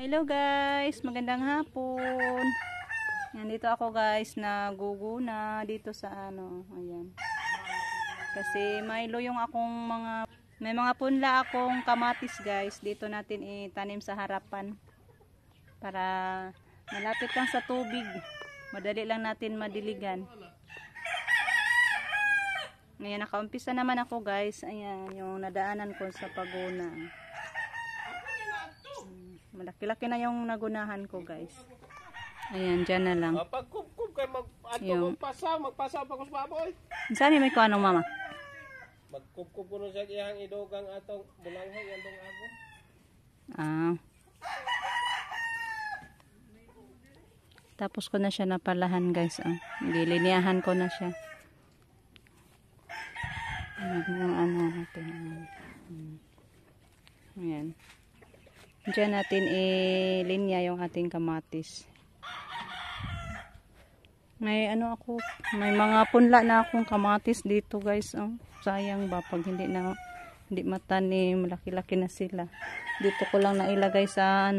Hello guys, magandang hapon. Nandito ako guys, naguguna dito sa ayan. Kasi may luyong may mga punla akong kamatis guys. Dito natin itanim sa harapan. Para malapit lang sa tubig. Madali lang natin madiligan. Ngayon nakaumpisa naman ako guys. Ayan, yung nadaanan ko sa paguna. Malaki-laki na yung nagunahan ko guys. Ayan, dyan na lang. Pagkubkub kay magpasa pa ko sa baboy. Saan may kuha ng mama? Magkubkub ko sa iyang idogang atong bulanghang yandong ako. Tapos ko na siya napalahan guys. Giliniahan ko na siya. Natin. Ayan. Diyan natin ilinya yung ating kamatis. May may mga punla na akong kamatis dito guys. Sayang ba pag hindi matanim, malaki-laki na sila. Dito ko lang nailagay sa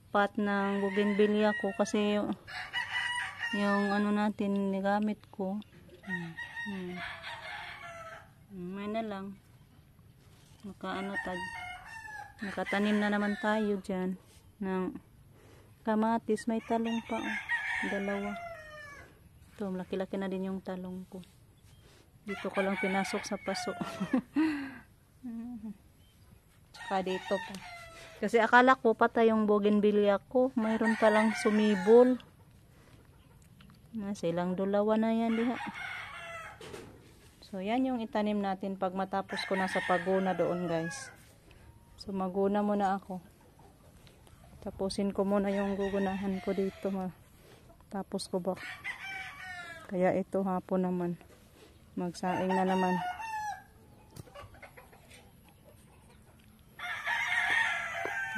pot ng bougainvillea ko kasi yung natin nigamit ko. May na lang. Nakatanim na naman tayo dyan ng kamatis. May talong pa. Dalawa. Ito, malaki-laki na din yung talong ko. Dito ko lang pinasok sa paso. Tsaka dito pa. Kasi akala ko patay yung bougainvillea ko. Mayroon palang sumibol. Ilang dulawa na yan diha. So yan yung itanim natin pag matapos ko na sa paguna doon guys. So maguna muna ako. Tapusin ko muna yung gugunahan ko dito. Tapos ko ba. Kaya ito hapon naman. Magsaing na naman.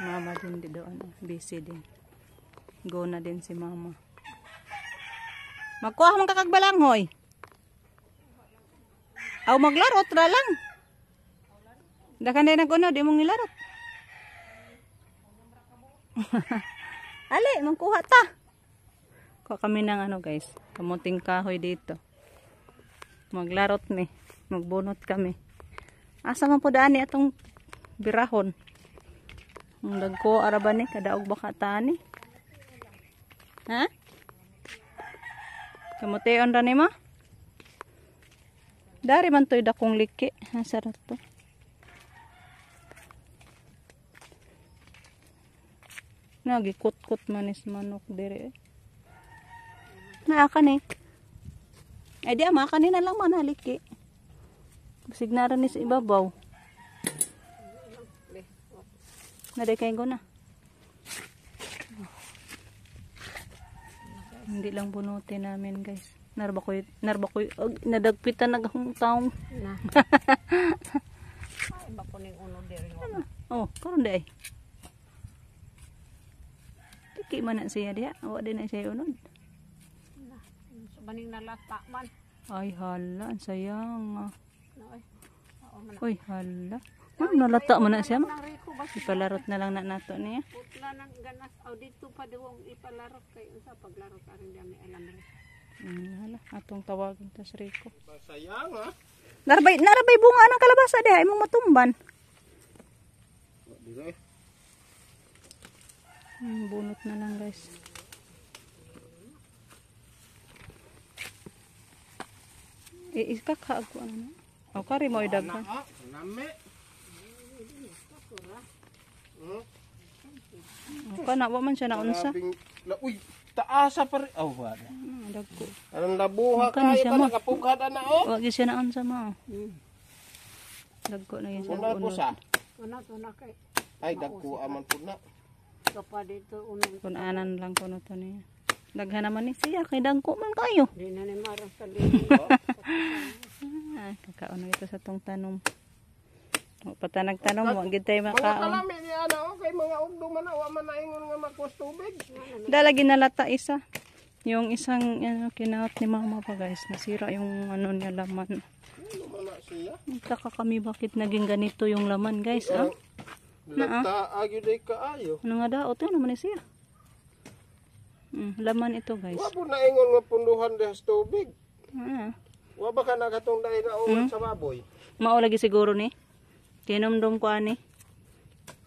Mama din doon. Busy din. Go na din si mama. Magkuha mong kakagbalanghoy. Aw maglarot ra lang. Dakan din nag-uno, di mong nilarot. Ali, mangkuha ta. Kuha kami ng guys, kamuting kahoy dito. Maglarot ni, magbunot kami. Asa man po daan ni atong birahon. Ang dagko araba ni, kadaog baka tani. Ha? Kamuteon ra ni ma? Dari man to'y dakong liki. Ang sarap to. Nagikut-kut manis manok dire. Naakan eh. Ay di amakan na lang manaliki. Signaran ni sa ibabaw. Nadekay ko na. Hindi lang bunutin namin guys. Narbakoy nadagpitan nagahong taong. Na. Ay ba kuning uno diri. Oh, karon di ay. Tiki man na siya diha, wa din na siya unod. Na, baning nalata man. Ay hala, sayang. Oy, hala. Nalata man na siya. Ipalarot na lang nato niya. Putla nang ganas aw dito pa duwong ipalarot kay unsa paglarot aron dami alam rin. Hala, atong tawagin ta si Rico. Sayang ha. Narabay bunga ng kalabasa diha imong matumban. Dire. Bunot na lang guys. Ikakha ako Aw kari mo idaghan. Nami. Kana wa man siya naunsa. Uy, taasa pa rin. Oh, wala. Dagko. Anong labuha ka? Ito nakapugad na oh. Wag siya naunsa ma. Dagko na yan siya. Una po sa? Una kay. Ay, dagko aman po na. Kapag dito unang. Kunanan lang ko to niya. Daghan naman ni siya. Kay dagko man kayo. Di na ni marang sa libo. Kakaon ito sa tong tanom. Pata nagtanong mo, gid tayo makaon. Mga kalami ni kay mga ugdo man wa man naingon nga makwas tubig. Dalagi nalata isa. Yung isang kinaot ni mama pa guys, nasira yung niya laman. Lumala siya. Nagtaka kami bakit naging ganito yung laman guys. Lata agyo day kaayo. Ano nga daot? Ano naman siya? Laman ito guys. Wa po naingon nga punduhan dehas tubig. Ah. Wa ba ka nakatong dahil na ungan sa baboy? Mao lagi siguro ni. Tinomdom ko ani.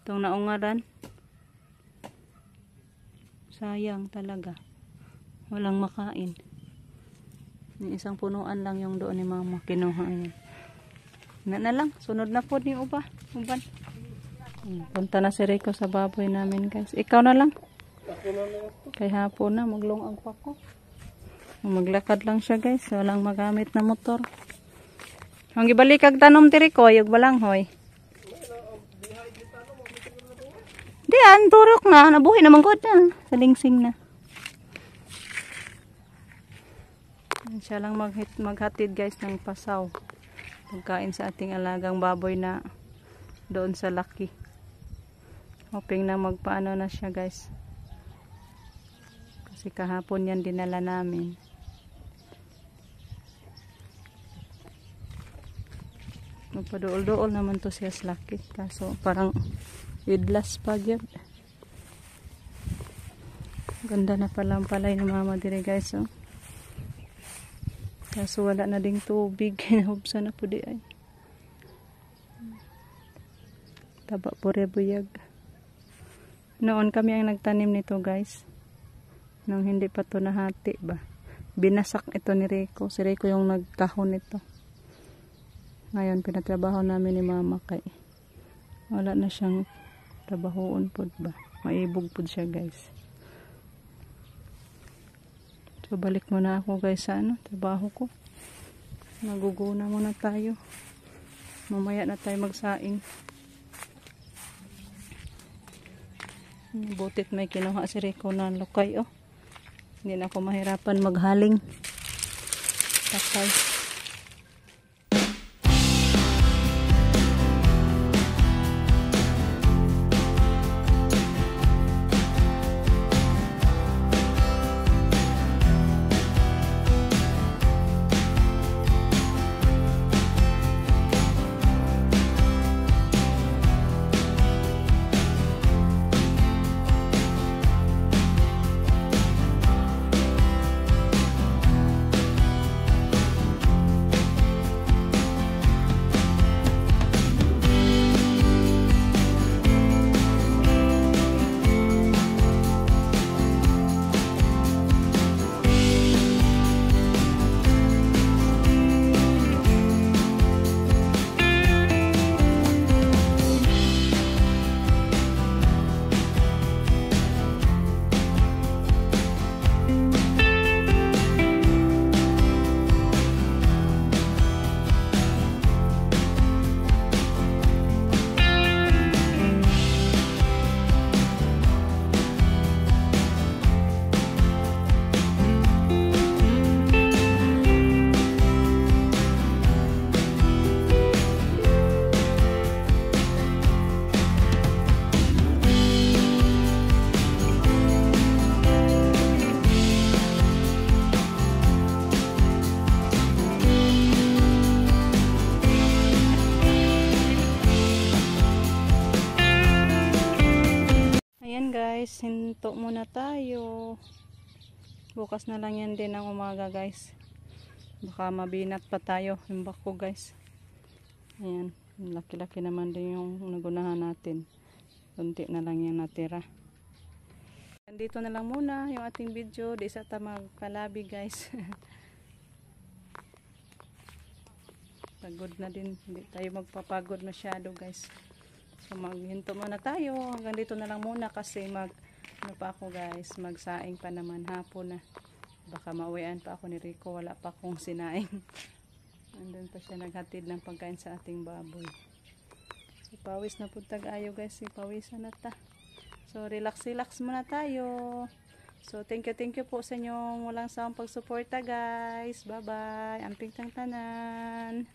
Itong naungaran. Sayang talaga. Walang makain. Yung isang punuan lang yung doon ni mama. Kinuha niya. Na lang. Sunod na po ni uban. Punta na si Rico sa baboy namin guys. Ikaw na lang. Ako na lang. Kay hapon na. Maglungag pa ko. Maglakad lang siya guys. Walang magamit na motor. Ang gibalik kag tanom ti Rico. Yung balanghoy. Di an. Turok na. Nabuhay naman ko na. Salingsing na. Siya lang maghatid guys ng pasaw. Pagkain sa ating alagang baboy na doon sa Laki. Hoping na magpaano na siya guys. Kasi kahapon yan dinala namin. Magpaduol-duol naman to siya sa Laki. Kaso parang idlas pa yun. Ganda na palang palay ng mama dire guys. Oh. Kaso wala na ding tubig. Hinahubsa na po di ay. Taba po rebuyag. Noon kami ang nagtanim nito guys. Nung hindi pa to nahati ba. Binasak ito ni Rico. Si Rico yung nagkahon nito. Ngayon pinatrabaho namin ni mama kay. Wala na siyang trabahoon po ba. Maibog po siya guys. So balik muna ako guys sa trabaho ko. Naguguna muna tayo. Mamaya na tayo magsaing. Butit may kinuha si Rico na lokay oh. Hindi na ako mahirapan maghaling. Takay. Guys, hinto muna tayo. Bukas na lang yan din ang umaga guys. Baka mabinat pa tayo yung bako guys. Ayan, laki-laki naman din yung nagunahan natin. Kunti na lang yung natira. Dito na lang muna yung ating video. Di sa ta magpalabi guys. Pagod na din. Hindi tayo magpapagod masyado guys. So maghinto muna tayo. Hanggang dito na lang muna kasi ano pa ako guys, magsaing pa naman hapon na. Baka mauwian pa ako ni Rico, wala pa akong sinaing. Andun pa siya naghatid ng pagkain sa ating baboy. So pawis na po tag-ayo guys, pawisan na ta. So relax muna tayo. So thank you po sa inyong walang sawang pagsuporta guys. Bye bye. Amping tang tanan.